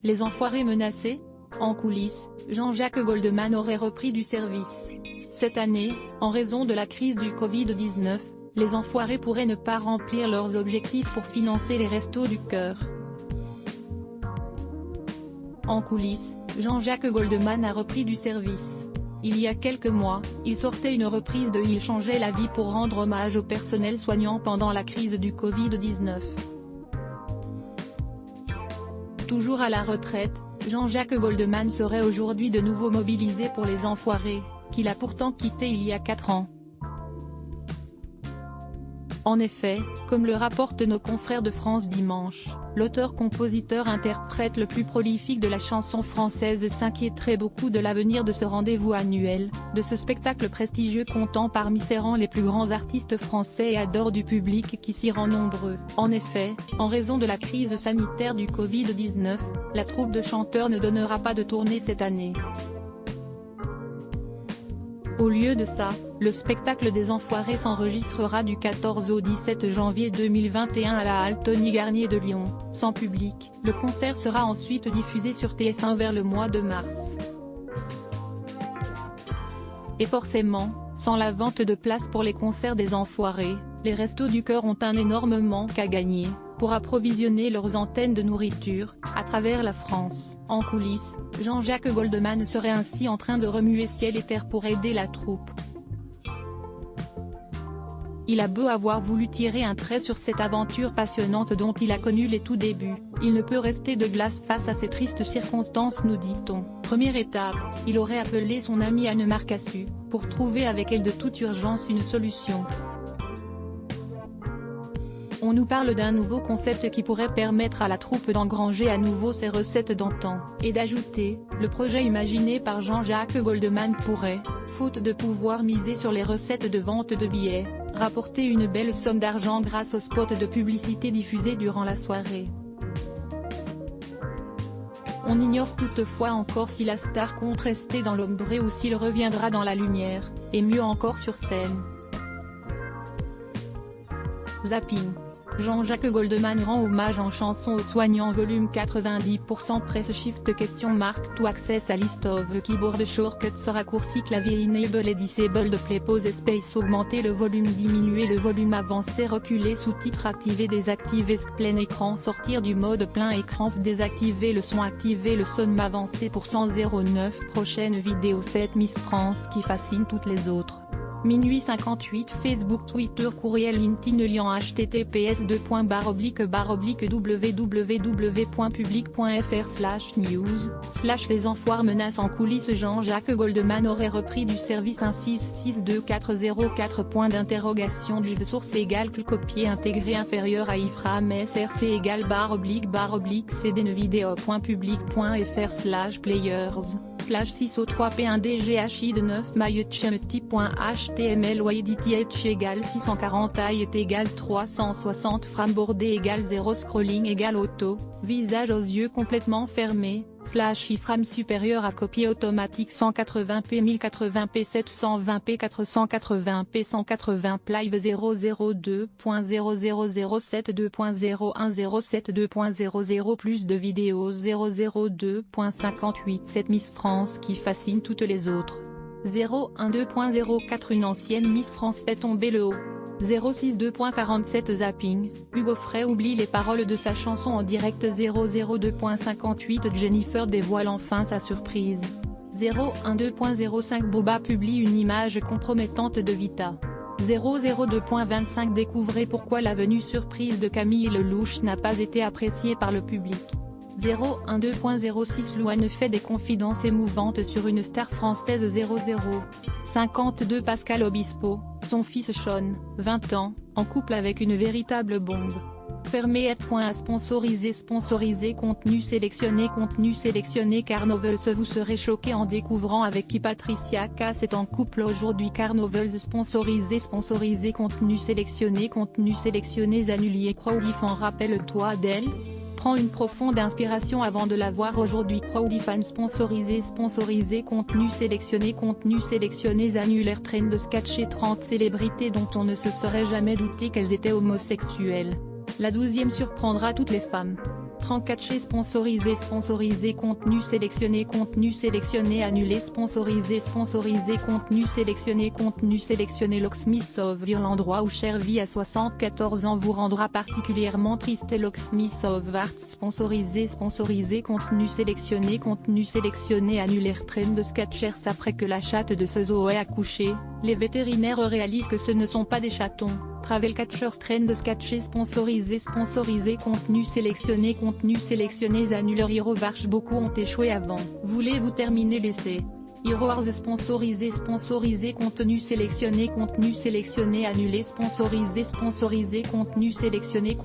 les enfoirés menacés? En coulisses, Jean-Jacques Goldman aurait repris du service. Cette année, en raison de la crise du Covid-19, les enfoirés pourraient ne pas remplir leurs objectifs pour financer les Restos du Cœur. En coulisses, Jean-Jacques Goldman a repris du service. Il y a quelques mois, il sortait une reprise de Il changeait la vie pour rendre hommage au personnel soignant pendant la crise du Covid-19. Toujours à la retraite, Jean-Jacques Goldman serait aujourd'hui de nouveau mobilisé pour les enfoirés, qu'il a pourtant quitté il y a 4 ans. En effet, comme le rapportent nos confrères de France Dimanche, l'auteur-compositeur-interprète le plus prolifique de la chanson française s'inquiéterait beaucoup de l'avenir de ce rendez-vous annuel, de ce spectacle prestigieux comptant parmi ses rangs les plus grands artistes français et adore du public qui s'y rend nombreux. En effet, en raison de la crise sanitaire du Covid-19, la troupe de chanteurs ne donnera pas de tournée cette année. Au lieu de ça, le spectacle des Enfoirés s'enregistrera du 14 au 17 janvier 2021 à la halle Tony Garnier de Lyon, sans public. Le concert sera ensuite diffusé sur TF1 vers le mois de mars. Et forcément, sans la vente de places pour les concerts des Enfoirés, les Restos du Cœur ont un énorme manque à gagner, pour approvisionner leurs antennes de nourriture, à travers la France. En coulisses, Jean-Jacques Goldman serait ainsi en train de remuer ciel et terre pour aider la troupe. Il a beau avoir voulu tirer un trait sur cette aventure passionnante dont il a connu les tout débuts, il ne peut rester de glace face à ces tristes circonstances, nous dit-on. Première étape, il aurait appelé son amie Anne Marcassu, pour trouver avec elle de toute urgence une solution. On nous parle d'un nouveau concept qui pourrait permettre à la troupe d'engranger à nouveau ses recettes d'antan, et d'ajouter, le projet imaginé par Jean-Jacques Goldman pourrait, faute de pouvoir miser sur les recettes de vente de billets, rapporter une belle somme d'argent grâce aux spots de publicité diffusés durant la soirée. On ignore toutefois encore si la star compte rester dans l'ombre ou s'il reviendra dans la lumière, et mieux encore sur scène. Zapping. Jean-Jacques Goldman rend hommage en chanson aux soignants volume 90% Press Shift ? To access a list of keyboard shortcuts raccourci clavier enable et disable play pause space augmenter le volume diminuer le volume avancer reculer sous-titres activer désactiver plein écran sortir du mode plein écran désactiver le son activer le son avancer % 09 prochaine vidéo 7 Miss France qui fascine toutes les autres. Minuit 58 Facebook Twitter Courriel LinkedIn lien https://www.public.fr/news/ Les enfoirés menacent en coulisses Jean-Jacques Goldman aurait repris du service un 662404 point d'interrogation Div source égale copier intégré inférieur à iframe src égale /cdnevideo.public.fr/players /6o3p1dghi de 9 myutchemty.html width égale 640 height égale 360 frame bordé égale 0 scrolling égale auto, visage aux yeux complètement fermés, iframe supérieur à copie automatique 180p 1080p 720p 480p 180 live 002.00072.01072.00 plus de vidéos 002.58 7 Miss France qui fascine toutes les autres. 012.04 Une ancienne Miss France fait tomber le haut. 062.47 Zapping, Hugo Frey oublie les paroles de sa chanson en direct 002.58 Jennifer dévoile enfin sa surprise. 012.05 Booba publie une image compromettante de Vita. 002.25 Découvrez pourquoi la venue surprise de Camille Lelouch n'a pas été appréciée par le public. 012.06 Louane fait des confidences émouvantes sur une star française 00.52 Pascal Obispo, son fils Sean, 20 ans, en couple avec une véritable bombe. Fermé @. Sponsorisé contenu sélectionné Carnovels vous serez choqué en découvrant avec qui Patricia Cass est en couple aujourd'hui Carnovels sponsorisé contenu sélectionné Zanulier Crowdifan rappelle-toi d'elle. Prends une profonde inspiration avant de la voir aujourd'hui Crowdifan sponsorisé contenu sélectionné Annulaire train de sketcher 30 célébrités dont on ne se serait jamais douté qu'elles étaient homosexuelles. La 12e surprendra toutes les femmes. entrant catché sponsorisé contenu sélectionné annulé sponsorisé contenu sélectionné Locksmith of l'endroit où Chervi à 74 ans vous rendra particulièrement triste. Locksmith of Arts sponsorisé contenu sélectionné annulé Trend de Skechers après que la chatte de ce zoo ait accouché, les vétérinaires réalisent que ce ne sont pas des chatons. Travel Catchers Trend de Skechers sponsorisé contenu sélectionné annulé Hero Varch beaucoup ont échoué avant. Voulez-vous terminer l'essai? Hero Wars sponsorisé contenu sélectionné annulé sponsorisé contenu sélectionné